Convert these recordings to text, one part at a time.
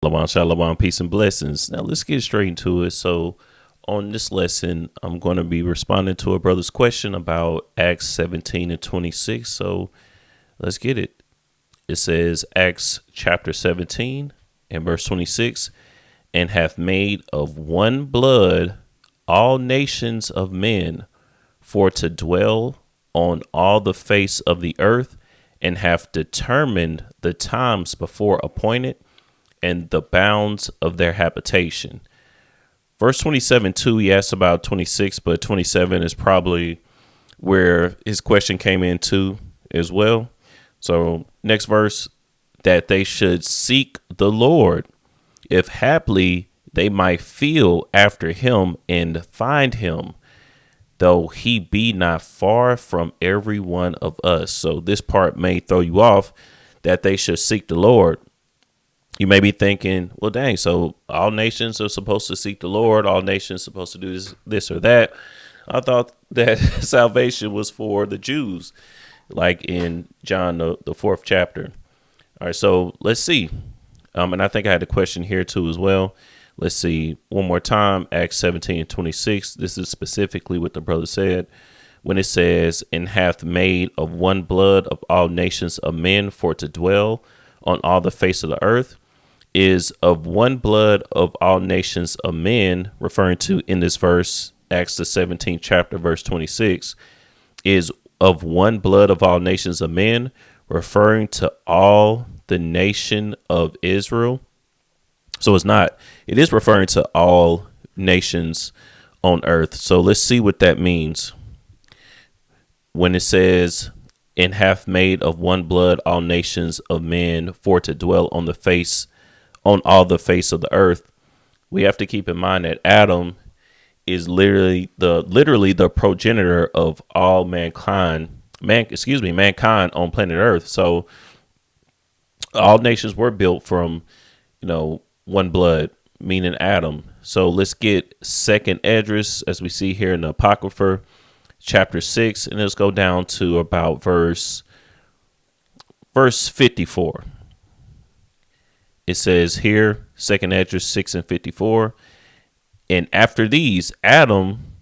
Shalom, shalom, peace and blessings. Now let's get straight into it. So, on this lesson, I'm going to be responding to a brother's question about Acts 17 and 26. So, let's get it. It says, Acts chapter 17 and verse 26, and hath made of one blood all nations of men for to dwell on all the face of the earth, and hath determined the times before appointed and the bounds of their habitation. Verse 27 too, he asks about 26, but 27 is probably where his question came into as well. So next verse, that they should seek the Lord, if haply they might feel after him and find him, though he be not far from every one of us. So this part may throw you off, that they should seek the Lord. You may be thinking, well, dang, so all nations are supposed to seek the Lord. All nations are supposed to do this or that. I thought that salvation was for the Jews, like in John, the fourth chapter. All right, so let's see. And I think I had a question here too as well. Let's see one more time. Acts 17 and 26. This is specifically what the brother said when it says, and hath made of one blood of all nations of men for to dwell on all the face of the earth. Is of one blood of all nations of men, referring to in this verse, Acts the 17th chapter, verse 26, is of one blood of all nations of men, referring to all the nation of Israel. So it is referring to all nations on earth. So let's see what that means. When it says, and hath made of one blood all nations of men for to dwell on all the face of the earth, we have to keep in mind that Adam is literally the progenitor of all mankind on planet Earth. So all nations were built from, one blood, meaning Adam. So let's get second Esdras, as we see here in the Apocrypha, chapter 6, and let's go down to about verse 54. It says here, second Esdras 6 and 54, and after these, Adam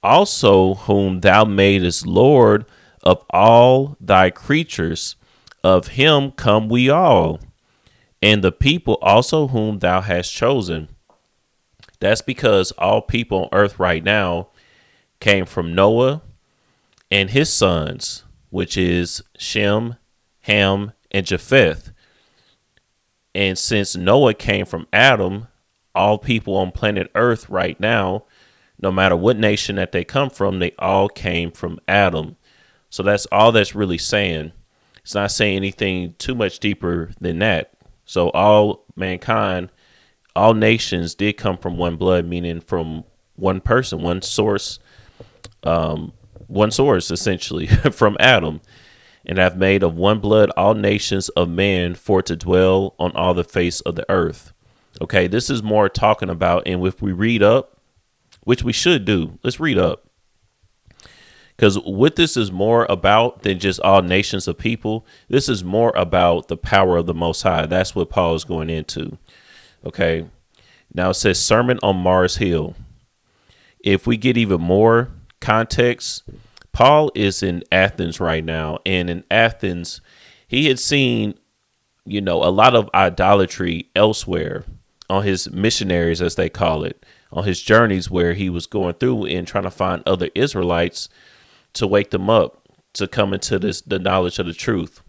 also, whom thou madest Lord of all thy creatures, of him come we all, and the people also whom thou hast chosen. That's because all people on earth right now came from Noah and his sons, which is Shem, Ham, and Japheth. And since Noah came from Adam, all people on planet Earth right now, no matter what nation that they come from, they all came from Adam. So that's all that's really saying. It's not saying anything too much deeper than that. So all mankind, all nations did come from one blood, meaning from one person, one source essentially from Adam. And have made of one blood all nations of men for to dwell on all the face of the earth. Okay, this is more talking about, and if we read up, which we should do, let's read up. Because what this is more about than just all nations of people, this is more about the power of the Most High. That's what Paul is going into. Okay, now it says Sermon on Mars Hill. If we get even more context, Paul is in Athens right now, and in Athens, he had seen, a lot of idolatry elsewhere on his missionaries, as they call it, on his journeys where he was going through and trying to find other Israelites to wake them up to come into the knowledge of the truth.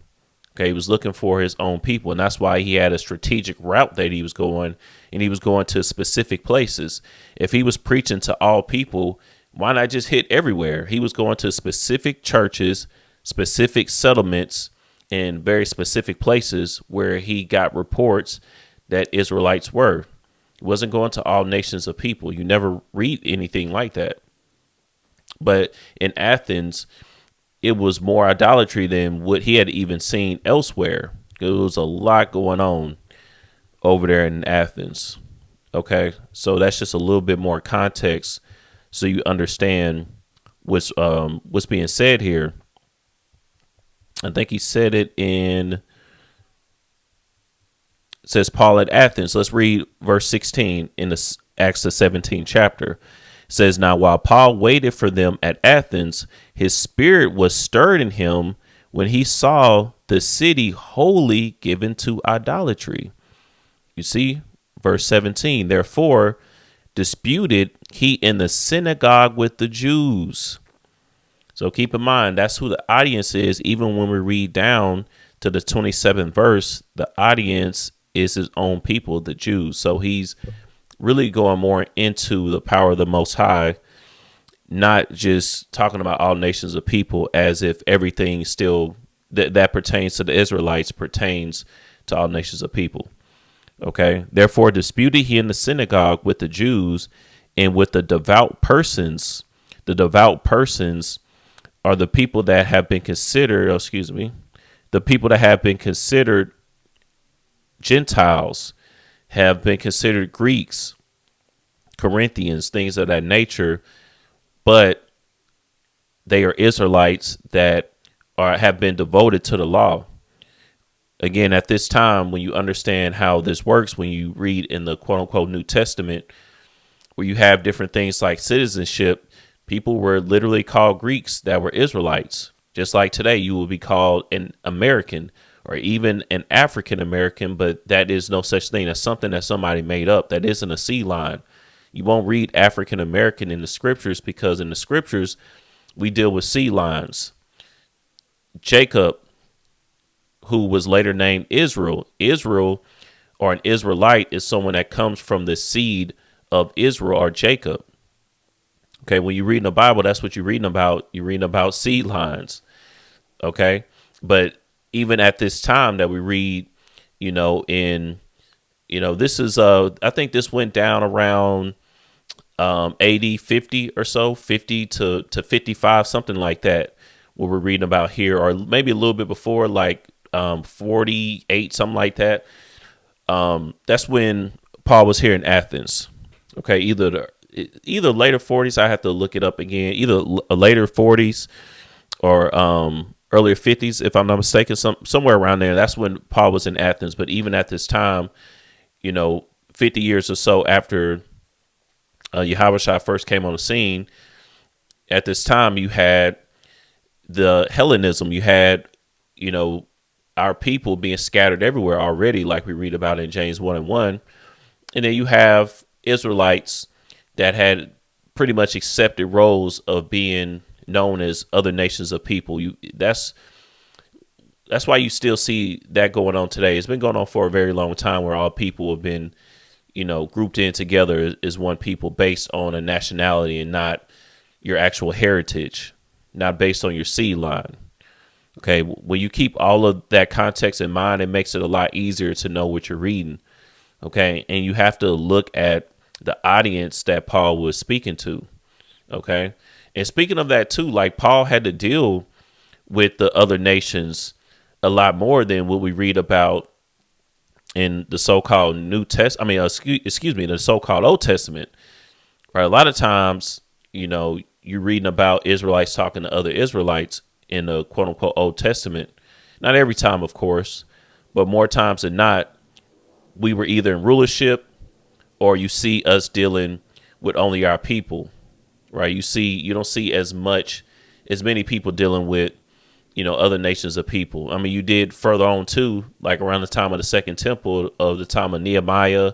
Okay, he was looking for his own people, and that's why he had a strategic route that he was going, and he was going to specific places. If he was preaching to all people, why not just hit everywhere? He was going to specific churches, specific settlements, and very specific places where he got reports that Israelites were. He wasn't going to all nations of people. You never read anything like that. But in Athens, it was more idolatry than what he had even seen elsewhere. There was a lot going on over there in Athens. Okay, so that's just a little bit more context so you understand what's being said here. I think he said it in It says Paul at Athens. Let's read verse 16 in the Acts the 17th chapter. It says, now while Paul waited for them at Athens, his spirit was stirred in him when he saw the city wholly given to idolatry. You see, verse 17, therefore disputed he in the synagogue with the Jews. So keep in mind, that's who the audience is. Even when we read down to the 27th verse, the audience is his own people, the Jews. So he's really going more into the power of the Most High, not just talking about all nations of people as if everything still that pertains to the Israelites pertains to all nations of people. OK, therefore disputed he in the synagogue with the Jews and with the devout persons. The devout persons are the people that have been considered, the people that have been considered Gentiles, have been considered Greeks, Corinthians, things of that nature, but they are Israelites that have been devoted to the law. Again, at this time, when you understand how this works, when you read in the quote unquote New Testament, where you have different things like citizenship, people were literally called Greeks that were Israelites. Just like today, you will be called an American or even an African American, but that is no such thing. That's something that somebody made up. That isn't a C line. You won't read African American in the scriptures because in the scriptures, we deal with C lines. Jacob, who was later named Israel, or an Israelite is someone that comes from the seed of Israel or Jacob. OK, when you read in the Bible, that's what you're reading about. You're reading about seed lines. OK, but even at this time that we read, this is I think this went down around AD 50 or so, 50 to 55, something like that, what we're reading about here, or maybe a little bit before, like 48, something like that. That's when Paul was here in Athens. OK, either later 40s, I have to look it up again, either later 40s or earlier 50s, if I'm not mistaken, somewhere around there. That's when Paul was in Athens. But even at this time, 50 years or so after Yahushua first came on the scene, at this time, you had the Hellenism. You had, our people being scattered everywhere already, like we read about in James 1:1. And then you have Israelites that had pretty much accepted roles of being known as other nations of people. That's why you still see that going on today. It's been going on for a very long time, where all people have been, grouped in together as one people based on a nationality and not your actual heritage, not based on your seed line. OK, when you keep all of that context in mind, it makes it a lot easier to know what you're reading. OK, and you have to look at the audience that Paul was speaking to. OK, and speaking of that, too, like Paul had to deal with the other nations a lot more than what we read about in the so-called New Testament. I mean, excuse me, the so-called Old Testament. Right. A lot of times, you're reading about Israelites talking to other Israelites in the quote unquote Old Testament. Not every time, of course, but more times than not, we were either in rulership or you see us dealing with only our people. Right. You don't see as many people dealing with, other nations of people. I mean, you did further on, too, like around the time of the Second Temple, of the time of Nehemiah,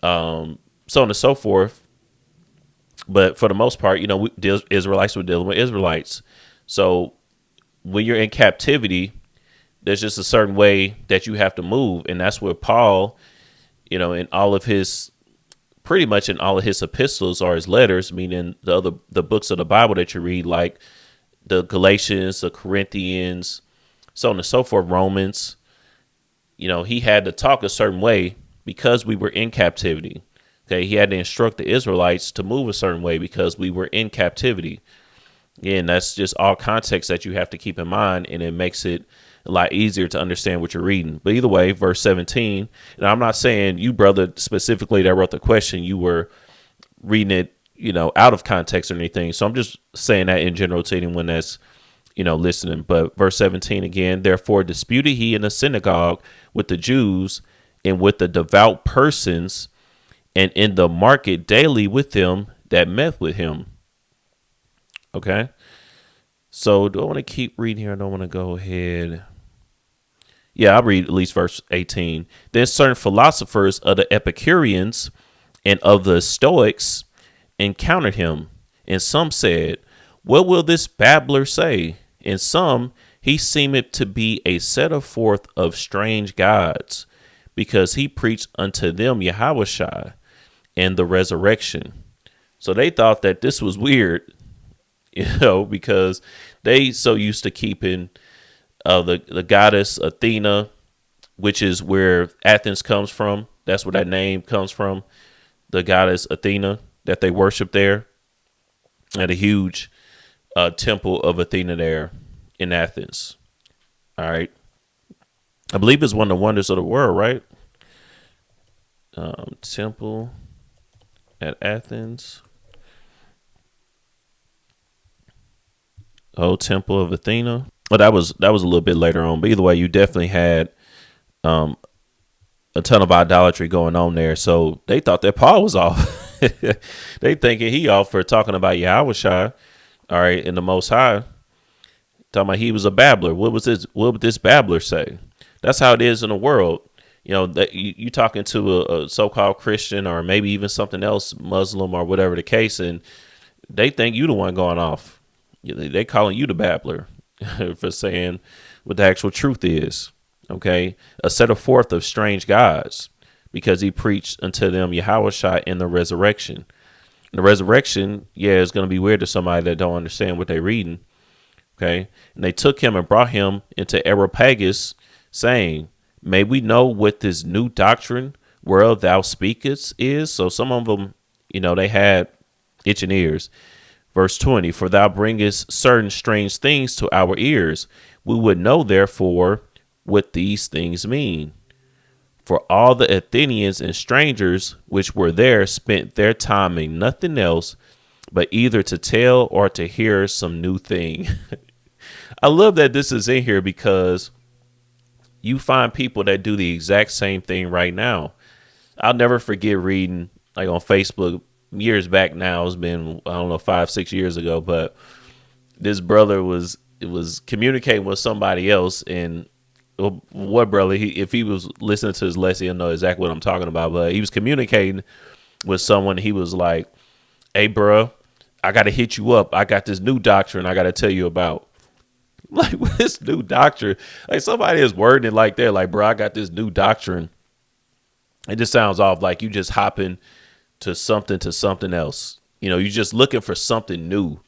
so on and so forth. But for the most part, Israelites were dealing with Israelites. So when you're in captivity, there's just a certain way that you have to move. And that's where Paul, pretty much in all of his epistles or his letters, meaning the books of the Bible that you read, like the Galatians, the Corinthians, so on and so forth, Romans, he had to talk a certain way because we were in captivity. Okay, he had to instruct the Israelites to move a certain way because we were in captivity. Again, that's just all context that you have to keep in mind, and it makes it a lot easier to understand what you're reading. But either way, verse 17, and I'm not saying you, brother, specifically that wrote the question, you were reading it, out of context or anything. So I'm just saying that in general to anyone that's, listening. But verse 17 again, therefore disputed he in the synagogue with the Jews and with the devout persons, and in the market daily with them that met with him. Okay. So do I want to keep reading here? I don't want to go ahead. Yeah, I'll read at least verse 18. Then certain philosophers of the Epicureans and of the Stoics encountered him, and some said, what will this babbler say? And some, he seemed to be a setter forth of strange gods, because he preached unto them Yahushua and the resurrection. So they thought that this was weird, because they so used to keeping the goddess Athena, which is where Athens comes from. That's where that name comes from. The goddess Athena that they worship there, at a huge temple of Athena there in Athens. All right. I believe it's one of the wonders of the world, right? Temple at Athens. Oh, Temple of Athena. Well, that was a little bit later on. But either way, you definitely had a ton of idolatry going on there. So they thought that Paul was off. They thinking he off for talking about Yahushua. All right, in the Most High. Talking about he was a babbler. What would this babbler say? That's how it is in the world. That you talking to a so-called Christian or maybe even something else, Muslim or whatever the case, and they think you the one going off. They calling you the babbler for saying what the actual truth is. Okay, a setter forth of strange gods, because he preached unto them Yahushua in the resurrection. And the resurrection, is going to be weird to somebody that don't understand what they're reading. Okay, and they took him and brought him into Areopagus, saying, may we know what this new doctrine whereof thou speakest is? So some of them, they had itching ears. Verse 20, for thou bringest certain strange things to our ears. We would know, therefore, what these things mean. For all the Athenians and strangers which were there spent their time in nothing else but either to tell or to hear some new thing. I love that this is in here, because you find people that do the exact same thing right now. I'll never forget reading like on Facebook years back now. It's been, I don't know, 5-6 years ago, but this brother was communicating with somebody else, and what brother, if he was listening to his lesson, he'll know exactly what I'm talking about, but he was communicating with someone. He was like, hey, bro, I got to hit you up. I got this new doctrine I got to tell you about. Like, what is new doctrine? Like, somebody is wording it like that. Like, bro, I got this new doctrine. It just sounds off, like you just hopping to something else. You're just looking for something new.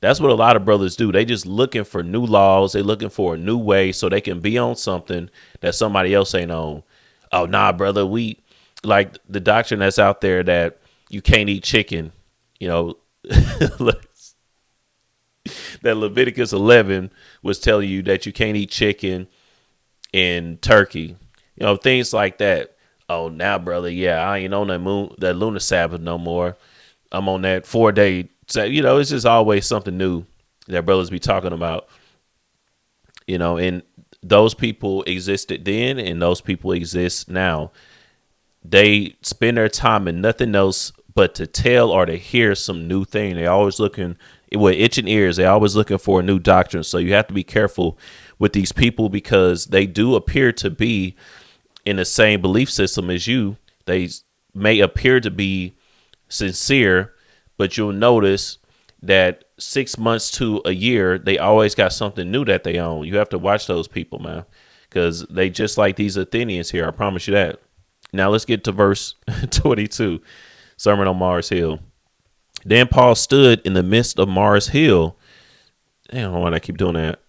That's what a lot of brothers do. They just looking for new laws. They looking for a new way so they can be on something that somebody else ain't on. Oh, nah, brother. We like the doctrine that's out there that you can't eat chicken, that Leviticus 11 was telling you that you can't eat chicken and turkey, things like that. Oh, now, brother, I ain't on that lunar Sabbath no more. I'm on that 4-day. It's just always something new that brothers be talking about, and those people existed then and those people exist now. They spend their time in nothing else but to tell or to hear some new thing. They always looking with itching ears. They always looking for a new doctrine. So you have to be careful with these people, because they do appear to be in the same belief system as you. They may appear to be sincere, but you'll notice that 6 months to a year, they always got something new that they own. You have to watch those people, man, because they just like these Athenians here. I promise you that. Now let's get to verse 22, Sermon on Mars Hill. Then Paul stood in the midst of Mars Hill. Damn, I don't know why I keep doing that.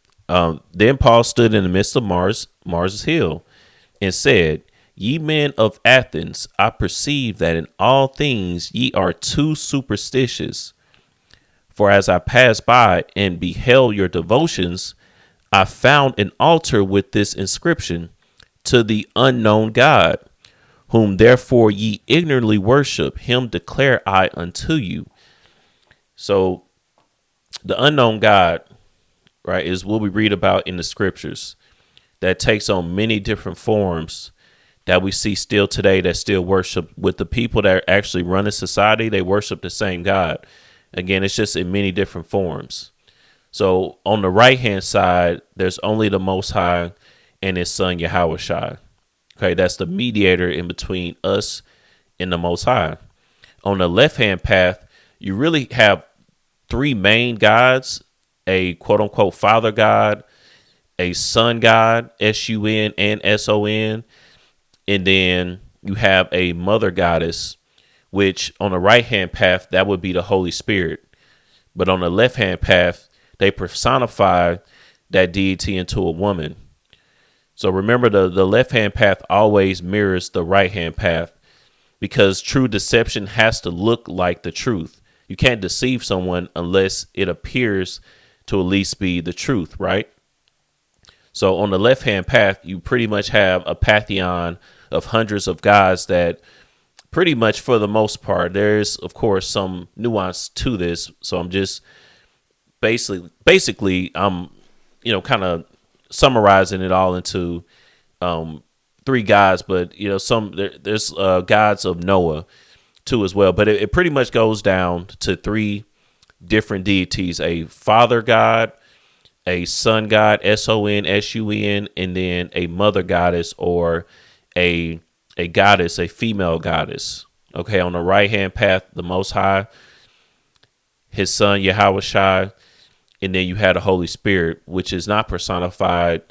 Then Paul stood in the midst of Mars Hill and said, ye men of Athens, I perceive that in all things ye are too superstitious. For as I passed by and beheld your devotions, I found an altar with this inscription, to the unknown God, whom therefore ye ignorantly worship, him declare I unto you. So the unknown God, right, is what we read about in the scriptures, that takes on many different forms, that we see still today that still worship with the people that are actually running society. They worship the same God. Again, it's just in many different forms. So on the right hand side, there's only the Most High and his son Yahweh Shai. Okay, that's the mediator in between us and the Most High. On the left hand path, you really have three main gods: a quote unquote father God, a son God, SUN and SON, and then you have a mother goddess, which on the right hand path, that would be the Holy Spirit. But on the left hand path, they personify that deity into a woman. So remember, the left hand path always mirrors the right hand path, because true deception has to look like the truth. You can't deceive someone unless it appears to at least be the truth, right? So on the left hand path, you pretty much have a pantheon of hundreds of gods that pretty much, for the most part, there's of course some nuance to this. So I'm just basically I'm kind of summarizing it all into three gods, but there's gods of Noah too as well. But it pretty much goes down to three different deities: a father god, a son god, SON, and then a mother goddess, or a goddess, a female goddess. Okay, on the right hand path, the Most High, his son Yahweh Shai, and then you had the Holy Spirit, which is not personified.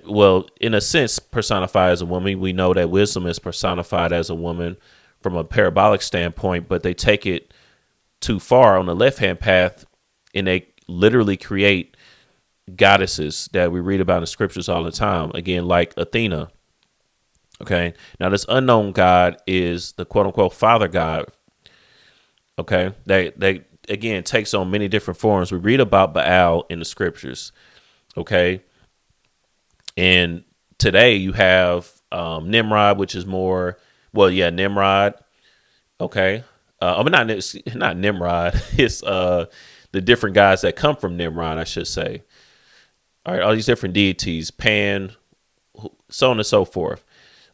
Well, in a sense, personified as a woman. We know that wisdom is personified as a woman from a parabolic standpoint, but they take it too far on the left hand path, and they literally create goddesses that we read about in the scriptures all the time. Again, like Athena. Okay. Now this unknown God is the quote unquote father God. Okay. They again takes on many different forms. We read about Baal in the scriptures. Okay. And today you have Nimrod, which is more, Nimrod. Okay. Not Nimrod. It's the different guys that come from Nimrod, I should say. All right, all these different deities, Pan, so on and so forth.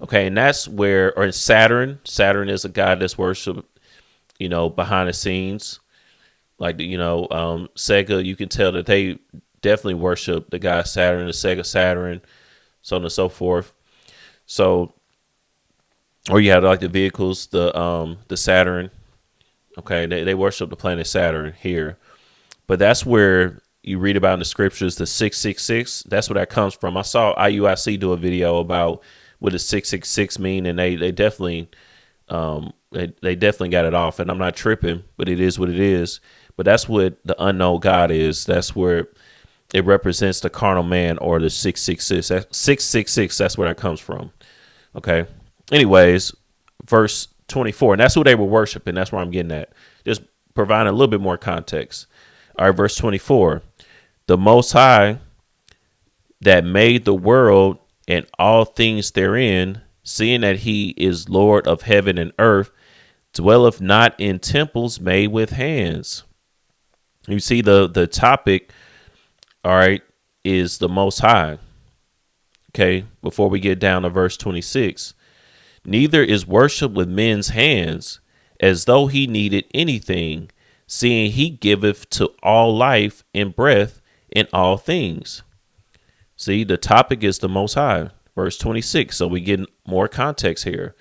Okay, and that's where, or Saturn. Saturn is a god that's worshipped, behind the scenes. Like, Sega, you can tell that they definitely worship the god Saturn, the Sega Saturn, so on and so forth. So, or you have like the vehicles, the Saturn. Okay, they worship the planet Saturn here. But that's where you read about in the scriptures, the 666. That's where that comes from. I saw IUIC do a video about what does 666 mean, and they definitely they definitely got it off. And I'm not tripping, but it is what it is. But that's what the unknown God is. That's where it represents the carnal man, or the 666. 666. That's where that comes from. Okay. Anyways, verse 24, and that's who they were worshiping. That's where I'm getting at. Just providing a little bit more context. All right, verse 24. The Most High that made the world and all things therein, seeing that he is Lord of heaven and earth, dwelleth not in temples made with hands. You see, the topic, all right, is the Most High. Okay, before we get down to verse 26. Neither is worship with men's hands, as though he needed anything, seeing he giveth to all life and breath in all things. See, the topic is the Most High. Verse 26. So we get more context here.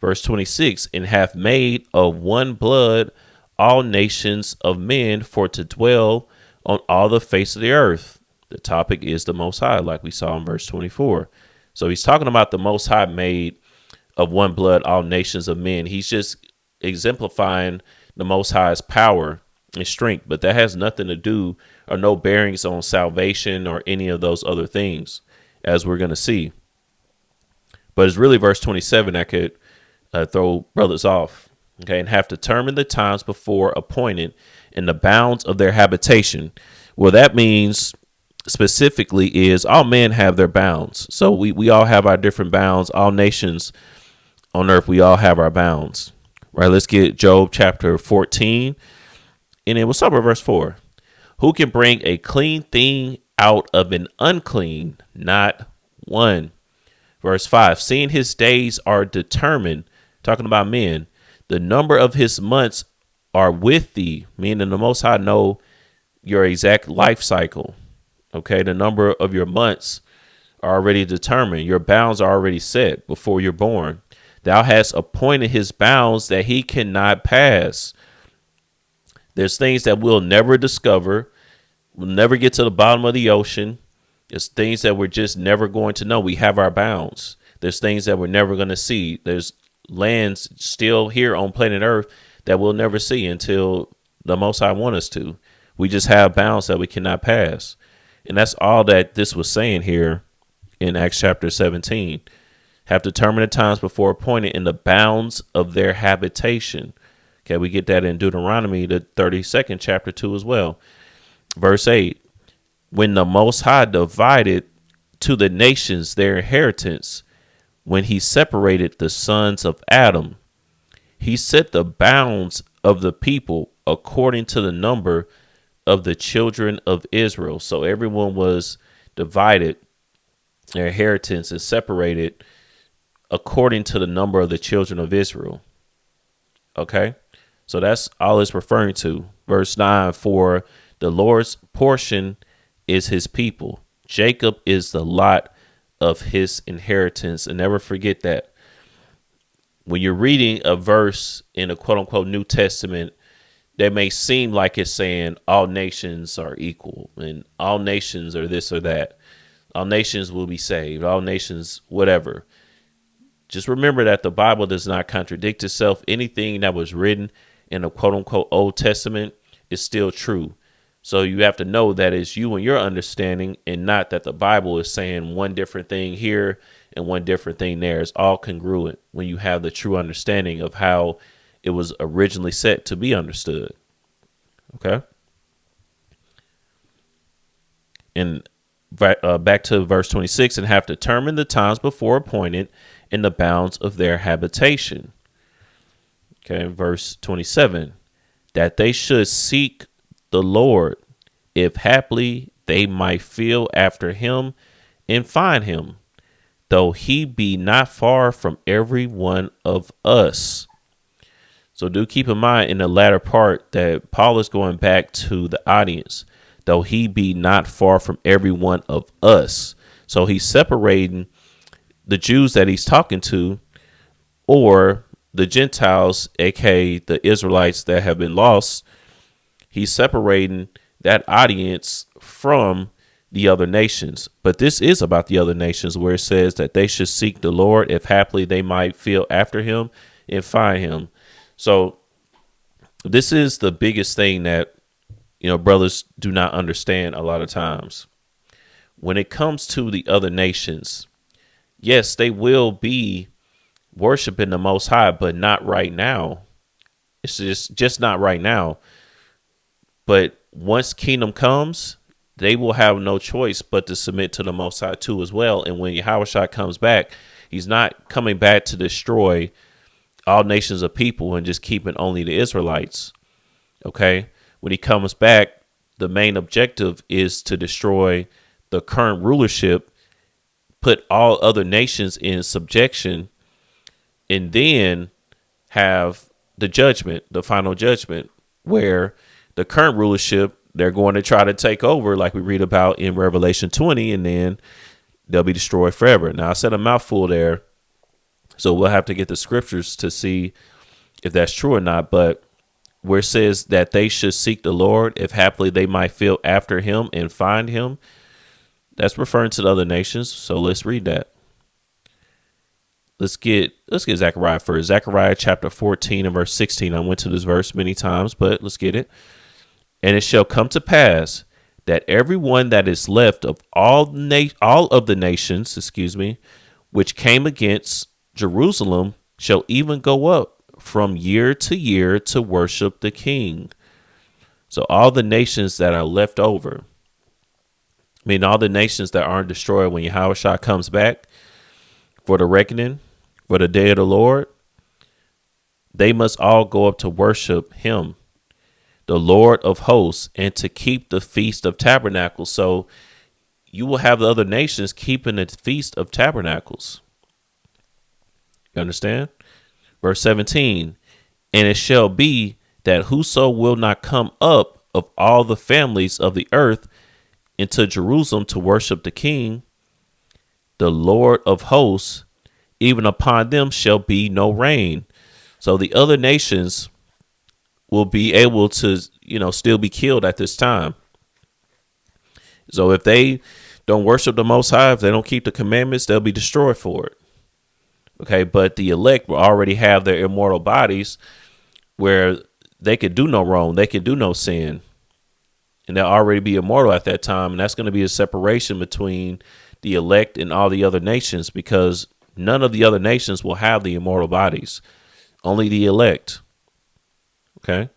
Verse 26. And hath made of one blood all nations of men for to dwell on all the face of the earth. The topic is the Most High, like we saw in verse 24. So he's talking about the Most High made of one blood all nations of men. He's just exemplifying the Most High's power and strength, but that has nothing to do, or no bearings on salvation or any of those other things, as we're going to see. But it's really verse 27 that could throw brothers off. Okay, and have determined the times before appointed and the bounds of their habitation. Well, that means specifically is all men have their bounds. So we all have our different bounds. All nations on earth, we all have our bounds. Right, let's get Job chapter 14. And then we'll start with verse 4. Who can bring a clean thing out of an unclean? Not one. Verse 5, seeing his days are determined, talking about men, the number of his months are with thee, meaning the Most High know your exact life cycle. Okay, the number of your months are already determined. Your bounds are already set before you're born. Thou hast appointed his bounds that he cannot pass. There's things that we'll never discover. We'll never get to the bottom of the ocean. There's things that we're just never going to know. We have our bounds. There's things that we're never going to see. There's lands still here on planet Earth that we'll never see until the Most High want us to. We just have bounds that we cannot pass. And that's all that this was saying here in Acts chapter 17. Have determined the times before appointed in the bounds of their habitation. Okay, we get that in Deuteronomy, the 32nd chapter 2 as well. Verse 8, when the Most High divided to the nations their inheritance, when he separated the sons of Adam, he set the bounds of the people according to the number of the children of Israel. So everyone was divided, their inheritance is separated according to the number of the children of Israel. Okay, so that's all it's referring to. Verse 9, for the Lord's portion is his people. Jacob is the lot of his inheritance. And never forget that. When you're reading a verse in a quote unquote New Testament, that may seem like it's saying all nations are equal and all nations are this or that. All nations will be saved. All nations, whatever. Just remember that the Bible does not contradict itself. Anything that was written in a quote unquote Old Testament is still true. So you have to know that it's you and your understanding, and not that the Bible is saying one different thing here and one different thing there. It's all congruent when you have the true understanding of how it was originally set to be understood. Okay. And back to verse 26, and have determined the times before appointed in the bounds of their habitation. Okay. Verse 27, that they should seek the Lord, if haply they might feel after him and find him, though he be not far from every one of us. So do keep in mind in the latter part that Paul is going back to the audience, though he be not far from every one of us. So he's separating the Jews that he's talking to, or the Gentiles, aka the Israelites that have been lost. He's separating that audience from the other nations. But this is about the other nations, where it says that they should seek the Lord, if haply they might feel after him and find him. So this is the biggest thing that, brothers do not understand a lot of times. When it comes to the other nations, yes, they will be worshiping the Most High, but not right now. It's just not right now. But once kingdom comes, they will have no choice but to submit to the Most High too as well. And when Yahushua comes back, he's not coming back to destroy all nations of people and just keeping only the Israelites. Okay. When he comes back, the main objective is to destroy the current rulership, put all other nations in subjection, and then have the judgment, the final judgment, where the current rulership, they're going to try to take over, like we read about in Revelation 20, and then they'll be destroyed forever. Now, I said a mouthful there, so we'll have to get the scriptures to see if that's true or not. But where it says that they should seek the Lord, if haply they might feel after him and find him, that's referring to the other nations. So let's read that. Let's get Zechariah first. Zechariah chapter 14 and verse 16. I went to this verse many times, but let's get it. And it shall come to pass that everyone that is left of all of the nations, which came against Jerusalem, shall even go up from year to year to worship the King. So all the nations that are left over, all the nations that aren't destroyed when Yahushua comes back for the reckoning, for the day of the Lord, they must all go up to worship him, the Lord of hosts, and to keep the Feast of Tabernacles. So you will have the other nations keeping the Feast of Tabernacles. You understand? Verse 17, and it shall be that whoso will not come up of all the families of the earth into Jerusalem to worship the King, the Lord of hosts, even upon them shall be no rain. So the other nations will be able to, still be killed at this time. So if they don't worship the Most High, if they don't keep the commandments, they'll be destroyed for it. Okay, but the elect will already have their immortal bodies where they could do no wrong, they could do no sin, and they'll already be immortal at that time. And that's going to be a separation between the elect and all the other nations, because none of the other nations will have the immortal bodies, only the elect. Okay,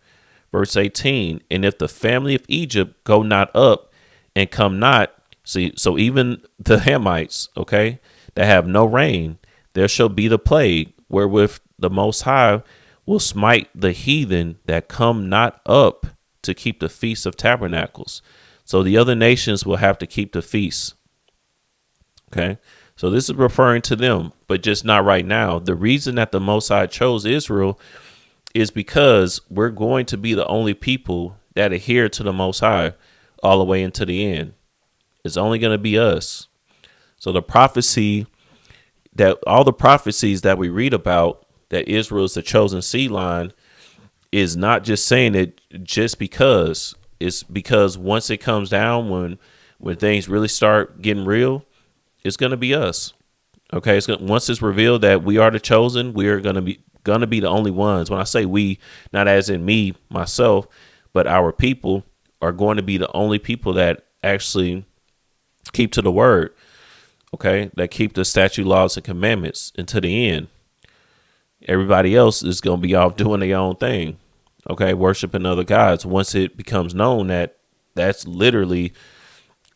verse 18, and if the family of Egypt go not up and come not, see, so even the Hamites, okay, that have no rain, there shall be the plague wherewith the Most High will smite the heathen that come not up to keep the Feast of Tabernacles. So the other nations will have to keep the feast. Okay, so this is referring to them, but just not right now. The reason that the Most High chose Israel is because we're going to be the only people that adhere to the Most High all the way into the end. It's only going to be us. So the prophecy that all the prophecies that we read about that Israel is the chosen seed line is not just saying it just because. It's because once it comes down, when things really start getting real, it's going to be us. Okay, once it's revealed that we are the chosen, we are going to be the only ones. When I say we, not as in me, myself, but our people are going to be the only people that actually keep to the word. Okay, that keep the statute, laws, and commandments until the end. Everybody else is going to be off doing their own thing. Okay, worshiping other gods. Once it becomes known that that's literally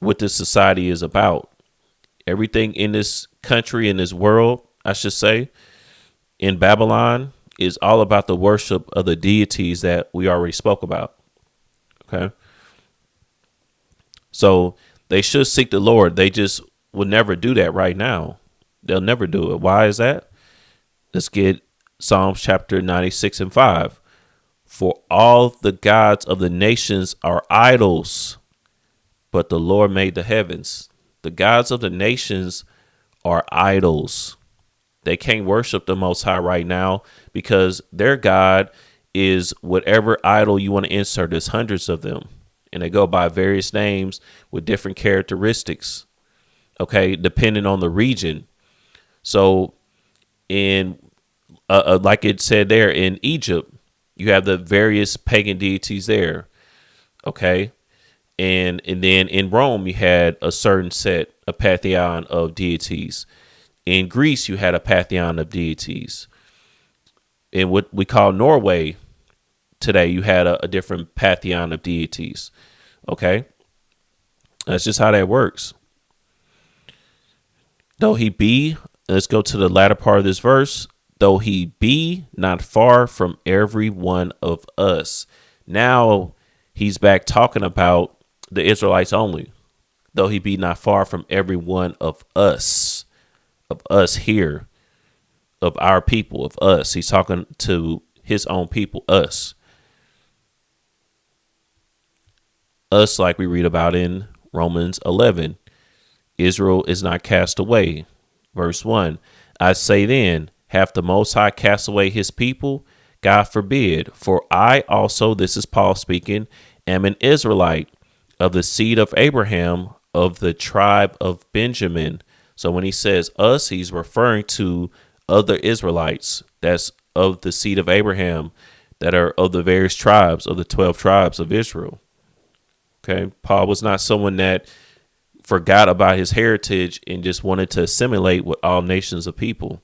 what this society is about. Everything in this country, in this world, I should say, in Babylon, is all about the worship of the deities that we already spoke about. Okay, so they should seek the Lord. They just will never do that right now. They'll never do it. Why is that? Let's get Psalms chapter 96 and 5. For all the gods of the nations are idols, but the Lord made the heavens. The gods of the nations are idols. They can't worship the Most High right now because their God is whatever idol you want to insert. There's hundreds of them, and they go by various names with different characteristics. Okay, depending on the region. So in like it said there in Egypt, you have the various pagan deities there. Okay. And then in Rome, you had a certain set, a pantheon of deities. In Greece, you had a pantheon of deities. In what we call Norway today, you had a different pantheon of deities. Okay. That's just how that works. Though he be, let's go to the latter part of this verse. Though he be not far from every one of us. Now he's back talking about the Israelites only. Though he be not far from every one of us here, of our people, of us. He's talking to his own people, us. Us, like we read about in Romans 11. Israel is not cast away. Verse 1. I say then, hath the Most High cast away his people? God forbid. For I also, this is Paul speaking, am an Israelite of the seed of Abraham, of the tribe of Benjamin. So when he says us, he's referring to other Israelites that's of the seed of Abraham, that are of the various tribes of the 12 tribes of Israel. Okay. Paul was not someone that forgot about his heritage and just wanted to assimilate with all nations of people.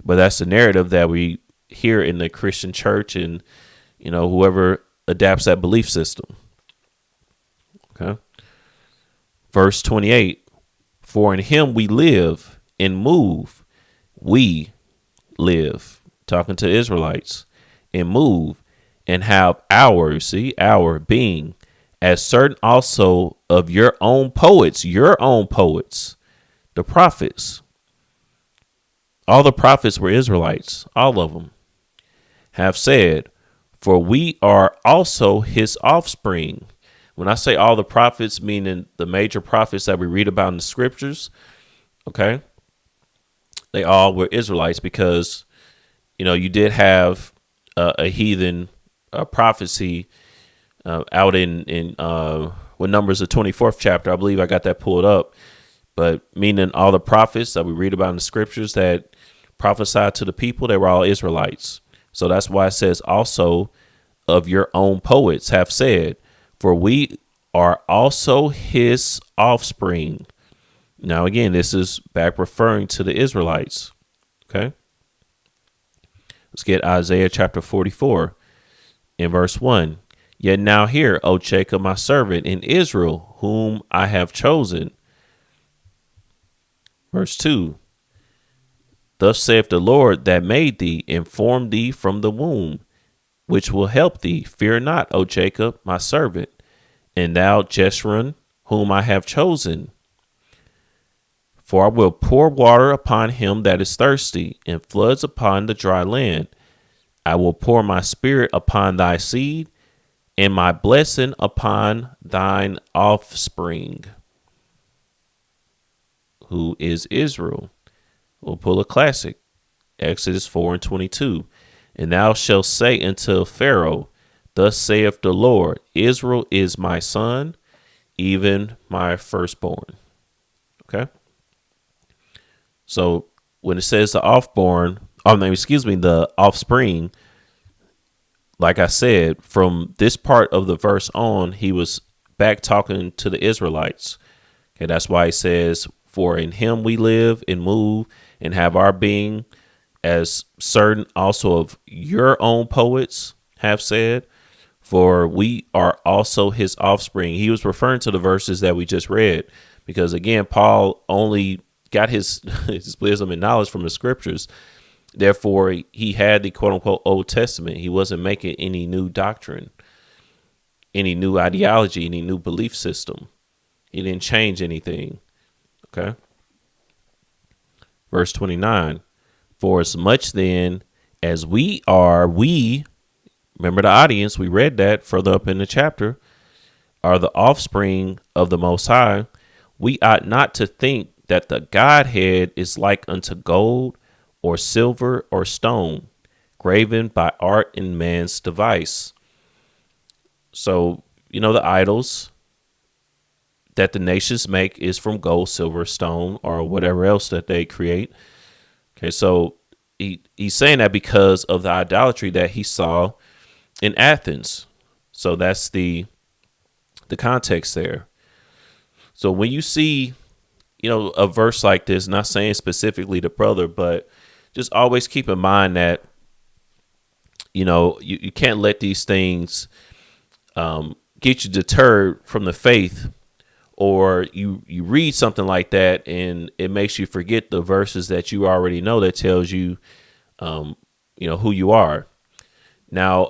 But that's the narrative that we hear in the Christian church and, whoever adapts that belief system. Okay. Verse 28, for in him we live and move. We live, talking to Israelites, and move and have our being, as certain also of your own poets, the prophets, All the prophets were Israelites, all of them, have said, for we are also his offspring. When I say all the prophets, meaning the major prophets that we read about in the scriptures, okay, they all were Israelites because, you did have a heathen prophecy out in what Numbers the 24th chapter. I believe I got that pulled up. But meaning all the prophets that we read about in the scriptures that prophesied to the people, they were all Israelites. So that's why it says also of your own poets have said, for we are also his offspring. Now, again, this is back referring to the Israelites. Okay. Let's get Isaiah chapter 44 in verse 1. Yet now hear, O Jacob, my servant, in Israel, whom I have chosen. Verse 2. Thus saith the Lord that made thee, and formed thee from the womb, which will help thee. Fear not, O Jacob, my servant, and thou Jeshurun, whom I have chosen. For I will pour water upon him that is thirsty, and floods upon the dry land. I will pour my spirit upon thy seed, and my blessing upon thine offspring, who is Israel. We'll pull a classic. Exodus 4:22. And thou shalt say unto Pharaoh, thus saith the Lord, Israel is my son, even my firstborn. Okay. So when it says the the offspring, like I said, from this part of the verse on, he was back talking to the Israelites. Okay, that's why he says, for in him we live and move and have our being, as certain also of your own poets have said, for we are also his offspring. He was referring to the verses that we just read, because again, Paul only got his wisdom and knowledge from the scriptures. Therefore, he had the quote unquote Old Testament. He wasn't making any new doctrine, any new ideology, any new belief system. He didn't change anything. Okay. Verse 29. For as much then as we, remember the audience, we read that further up in the chapter, are the offspring of the Most High, we ought not to think that the Godhead is like unto gold or silver or stone, graven by art and man's device. So, the idols that the nations make is from gold, silver, stone, or whatever else that they create. Okay, so he's saying that because of the idolatry that he saw in Athens. So that's the context there. So when you see, a verse like this, not saying specifically the brother, but just always keep in mind that, you can't let these things get you deterred from the faith, or you read something like that and it makes you forget the verses that you already know that tells you, who you are. Now,